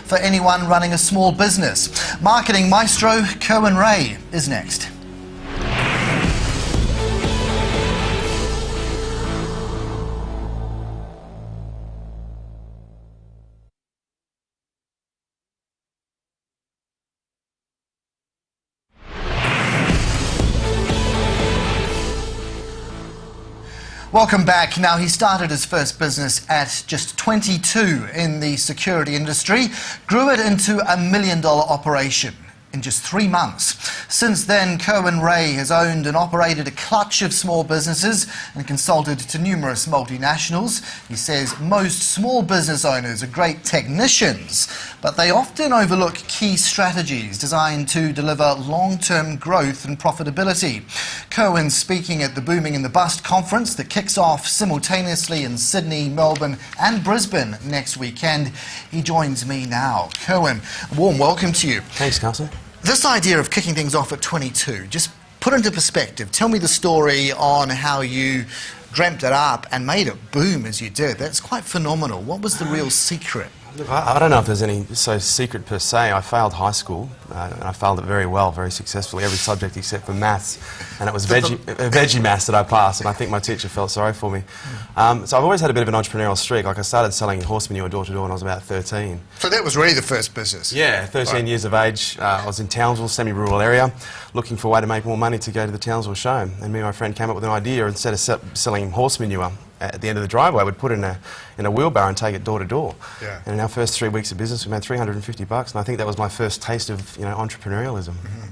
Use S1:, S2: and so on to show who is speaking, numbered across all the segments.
S1: for anyone running a small business. Marketing maestro Kerwin is next. Welcome back. Now, he started his first business at just 22 in the security industry, grew it into a $1 million operation in just 3 months. Since then, Kerwin has owned and operated a clutch of small businesses and consulted to numerous multinationals. He says most small business owners are great technicians, but they often overlook key strategies designed to deliver long-term growth and profitability. Kerwin's speaking at the Booming and the Bust conference that kicks off simultaneously in Sydney, Melbourne and Brisbane next weekend. He joins me now. Kerwin, a warm welcome to you.
S2: Thanks, Carson.
S1: This idea of kicking things off at 22, just put into perspective. Tell me the story on how you dreamt it up and made it boom as you did. That's quite phenomenal. What was the real secret?
S2: Look, I don't know if there's any secret per se. I failed high school, and I failed it very well, very successfully, every subject except for maths, and it was veggie maths that I passed, and I think my teacher felt sorry for me. So I've always had a bit of an entrepreneurial streak. Like, I started selling horse manure door to door when I was about 13.
S1: So that was really the first business?
S2: Yeah, 13 years of age. I was in Townsville, semi-rural area, looking for a way to make more money to go to the Townsville show, and me and my friend came up with an idea. Instead of selling horse manure at the end of the driveway, we'd put it in a wheelbarrow and take it door to door.
S1: Yeah.
S2: And in our first 3 weeks of business, we made $350, and I think that was my first taste of entrepreneurialism.
S1: Mm-hmm.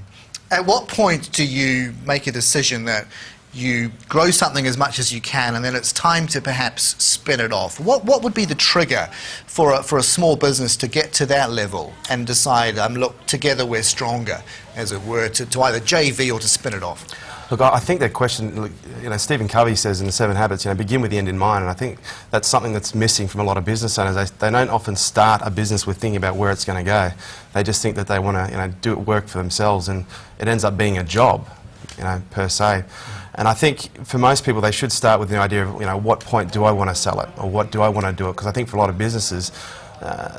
S1: At what point do you make a decision that you grow something as much as you can, and then it's time to perhaps spin it off? What would be the trigger for a small business to get to that level and decide, look, together we're stronger, as it were, to either JV or to spin it off?
S2: Look, I think that question, Stephen Covey says in the 7 Habits, begin with the end in mind, and I think that's something that's missing from a lot of business owners. They don't often start a business with thinking about where it's going to go. They just think that they want to, do it work for themselves, and it ends up being a job, per se. And I think for most people, they should start with the idea of, what point do I want to sell it, or what do I want to do it? Because I think for a lot of businesses,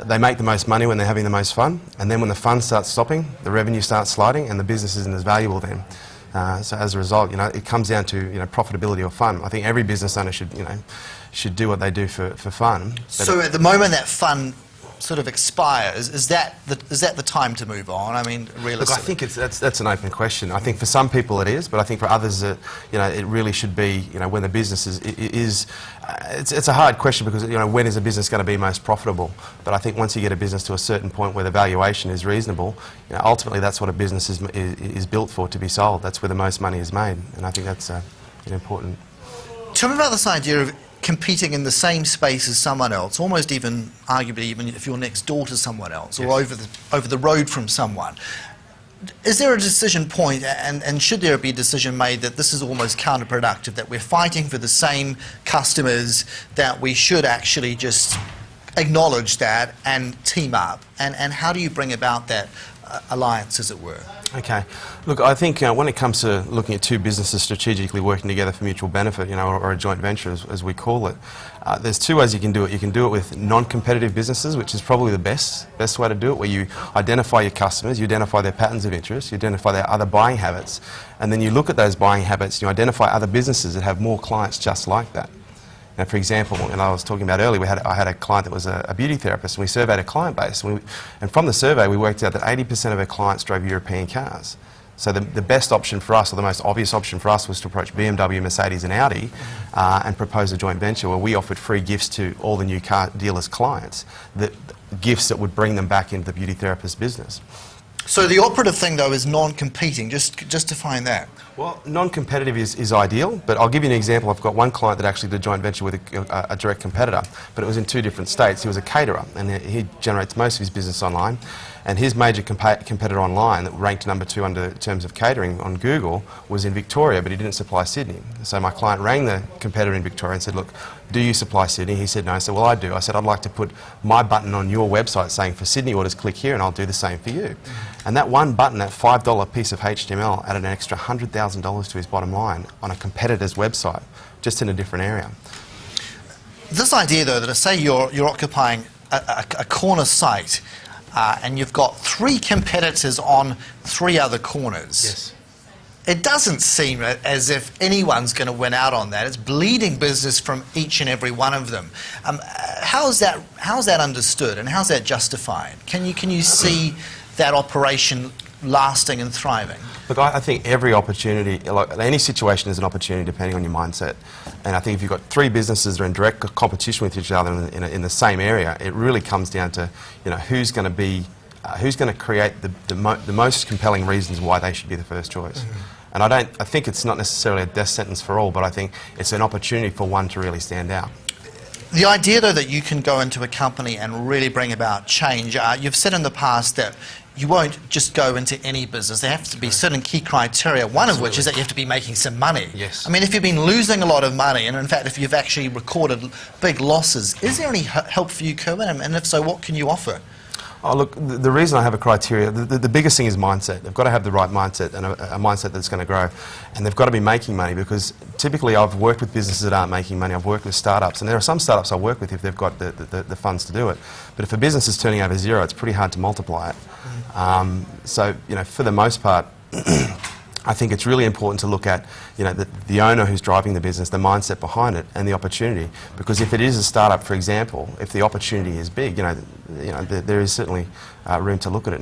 S2: they make the most money when they're having the most fun, and then when the fun starts stopping, the revenue starts sliding, and the business isn't as valuable then. So as a result, it comes down to profitability or fun. I think every business owner should do what they do for fun.
S1: So at the moment that fun sort of expires, is that the time to move on? I mean, realistically.
S2: Look, I think that's an open question. I think for some people it is, but I think for others, it really should be, when the business is it's a hard question because, when is a business going to be most profitable? But I think once you get a business to a certain point where the valuation is reasonable, ultimately that's what a business is built for, to be sold. That's where the most money is made, and I think that's important.
S1: Tell me about this idea of competing in the same space as someone else, almost arguably even if you're next door to someone else, or over the road from someone. Is there a decision point, and should there be a decision made that this is almost counterproductive, that we're fighting for the same customers, that we should actually just acknowledge that and team up? And how do you bring about that alliance, as it were?
S2: Okay. Look, I think when it comes to looking at two businesses strategically working together for mutual benefit, or a joint venture, as we call it, there's two ways you can do it. You can do it with non-competitive businesses, which is probably the best way to do it, where you identify your customers, you identify their patterns of interest, you identify their other buying habits, and then you look at those buying habits, you identify other businesses that have more clients just like that. Now, for example, and I was talking about earlier, I had a client that was a beauty therapist, and we surveyed a client base. And from the survey, we worked out that 80% of our clients drove European cars. So the best option for us, or the most obvious option for us, was to approach BMW, Mercedes and Audi and propose a joint venture where we offered free gifts to all the new car dealers' clients, gifts that would bring them back into the beauty therapist business.
S1: So the operative thing, though, is non-competing. Just define that.
S2: Well, non-competitive is ideal, but I'll give you an example. I've got one client that actually did a joint venture with a direct competitor, but it was in 2 different states. He was a caterer, and he generates most of his business online. And his major competitor online that ranked number 2 under terms of catering on Google was in Victoria, but he didn't supply Sydney. So my client rang the competitor in Victoria and said, look, do you supply Sydney? He said no. I said, well, I do. I said, I'd like to put my button on your website saying for Sydney orders, click here, and I'll do the same for you. And that one button, that $5 piece of HTML, added an extra $100,000 to his bottom line on a competitor's website, just in a different area.
S1: This idea, though, that say you're occupying a corner site, and you've got 3 competitors on 3 other corners.
S2: Yes.
S1: It doesn't seem as if anyone's going to win out on that. It's bleeding business from each and every one of them. How's that understood, and how's that justified? Can you see that operation lasting and thriving?
S2: Look, I think every opportunity, like any situation is an opportunity depending on your mindset. And I think if you've got 3 businesses that are in direct competition with each other in the same area, it really comes down to, who's going to create the most compelling reasons why they should be the first choice. Mm-hmm. And I think it's not necessarily a death sentence for all, but I think it's an opportunity for one to really stand out.
S1: The idea, though, that you can go into a company and really bring about change, you've said in the past that you won't just go into any business. There have to be certain key criteria, one of which is that you have to be making some money.
S2: Yes.
S1: I mean, if you've been losing a lot of money, and in fact, if you've actually recorded big losses, is there any help for you, Kerwin? And if so, what can you offer?
S2: Oh, look, the reason I have a criteria, the biggest thing is mindset. They've got to have the right mindset, and a mindset that's going to grow. And they've got to be making money, because typically I've worked with businesses that aren't making money. I've worked with startups, and there are some startups I work with if they've got the funds to do it. But if a business is turning over 0, it's pretty hard to multiply it. So, for the most part, I think it's really important to look at, the owner who's driving the business, the mindset behind it, and the opportunity. Because if it is a startup, for example, if the opportunity is big, there is certainly room to look at it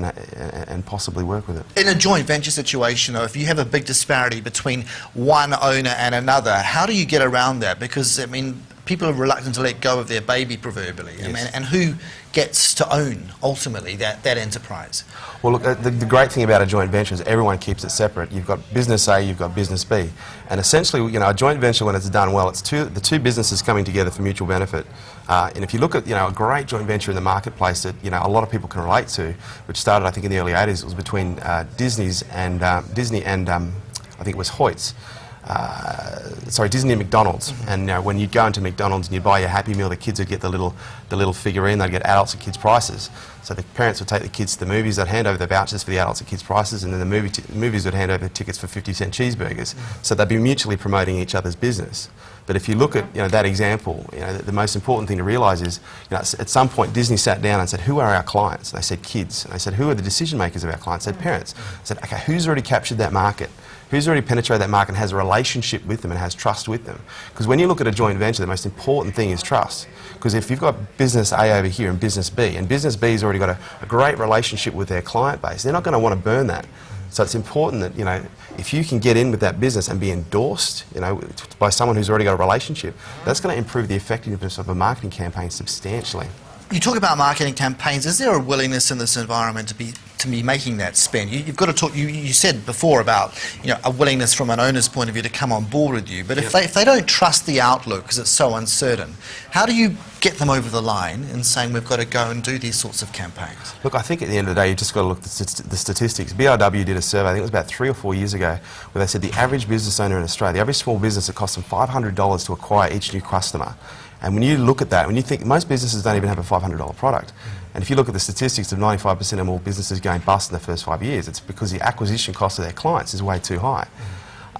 S2: and possibly work with it.
S1: In a joint venture situation, though, if you have a big disparity between one owner and another, how do you get around that? Because, I mean, people are reluctant to let go of their baby, proverbially.
S2: Yes.
S1: I mean, and who gets to own, ultimately, that enterprise?
S2: Well, look, the great thing about a joint venture is everyone keeps it separate. You've got business A, you've got business B. And essentially, a joint venture, when it's done well, it's the two businesses coming together for mutual benefit. And if you look at, a great joint venture in the marketplace that, a lot of people can relate to, which started, I think, in the early 80s, it was between Disney and I think it was Hoyt's. Disney and McDonald's. Mm-hmm. And when you'd go into McDonald's and you'd buy your Happy Meal, the kids would get the little figurine. They'd get adults and kids prices. So the parents would take the kids to the movies. They'd hand over the vouchers for the adults and kids prices, and then the movies would hand over tickets for 50-cent cheeseburgers. Mm-hmm. So they'd be mutually promoting each other's business. But if you look at that example, the most important thing to realise is, at some point Disney sat down and said, who are our clients? And they said kids. And they said, who are the decision makers of our clients? They said parents. They said, okay, who's already captured that market? Who's already penetrated that market and has a relationship with them and has trust with them? Because when you look at a joint venture, the most important thing is trust. Because if you've got business A over here and business B has already got a great relationship with their client base, they're not going to want to burn that. So it's important that, if you can get in with that business and be endorsed, by someone who's already got a relationship, that's going to improve the effectiveness of a marketing campaign substantially. You
S1: talk about marketing campaigns. Is there a willingness in this environment to be making that spend? You've got to talk. You said before about a willingness from an owner's point of view to come on board with you. But if they don't trust the outlook because it's so uncertain, how do you get them over the line in saying we've got to go and do these sorts of campaigns?
S2: Look, I think at the end of the day, you've just got to look at the statistics. BRW did a survey, I think it was about 3 or 4 years ago, where they said the average business owner in Australia, the average small business, it costs them $500 to acquire each new customer. And when you look at that, when you think most businesses don't even have a $500 product, and if you look at the statistics of 95% of all businesses going bust in the first 5 years, it's because the acquisition cost of their clients is way too high.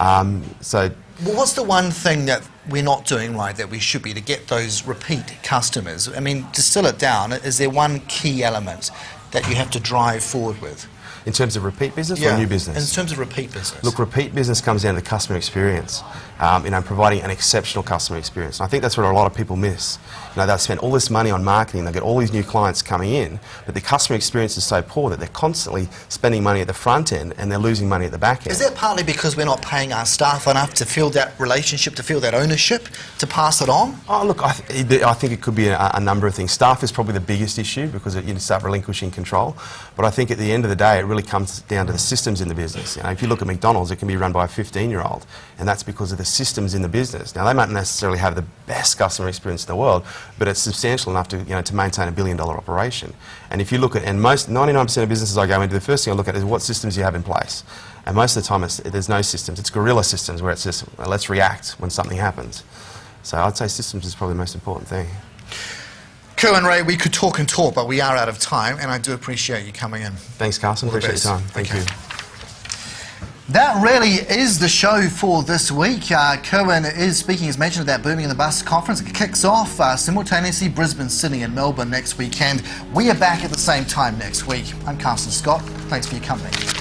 S2: Well,
S1: what's the one thing that we're not doing right that we should be to get those repeat customers? I mean, to distill it down, is there one key element that you have to drive forward with?
S2: In terms of repeat business or new business?
S1: In terms of repeat business.
S2: Look, repeat business comes down to the customer experience, providing an exceptional customer experience. And I think that's what a lot of people miss. They'll spend all this money on marketing, they'll get all these new clients coming in, but the customer experience is so poor that they're constantly spending money at the front end and they're losing money at the back end.
S1: Is that partly because we're not paying our staff enough to feel that relationship, to feel that ownership, to pass it on?
S2: Oh, look, I think it could be a number of things. Staff is probably the biggest issue because you start relinquishing control. But I think at the end of the day, it really comes down to the systems in the business. If you look at McDonald's, it can be run by a 15-year-old, and that's because of the systems in the business. Now, they might not necessarily have the best customer experience in the world, but it's substantial enough to maintain a billion-dollar operation. And if you look at, and most 99% of businesses I go into, the first thing I look at is what systems you have in place. And most of the time, there's no systems. It's guerrilla systems where it's just, let's react when something happens. So I'd say systems is probably the most important thing.
S1: Kerwin, Ray, we could talk and talk, but we are out of time, and I do appreciate you coming in.
S2: Thanks, Carson. Appreciate your time. Thank you.
S1: That really is the show for this week. Kerwin is speaking, as mentioned, at that Booming in the Bus conference. It kicks off simultaneously Brisbane, Sydney and Melbourne next weekend. We are back at the same time next week. I'm Carson Scott. Thanks for your company.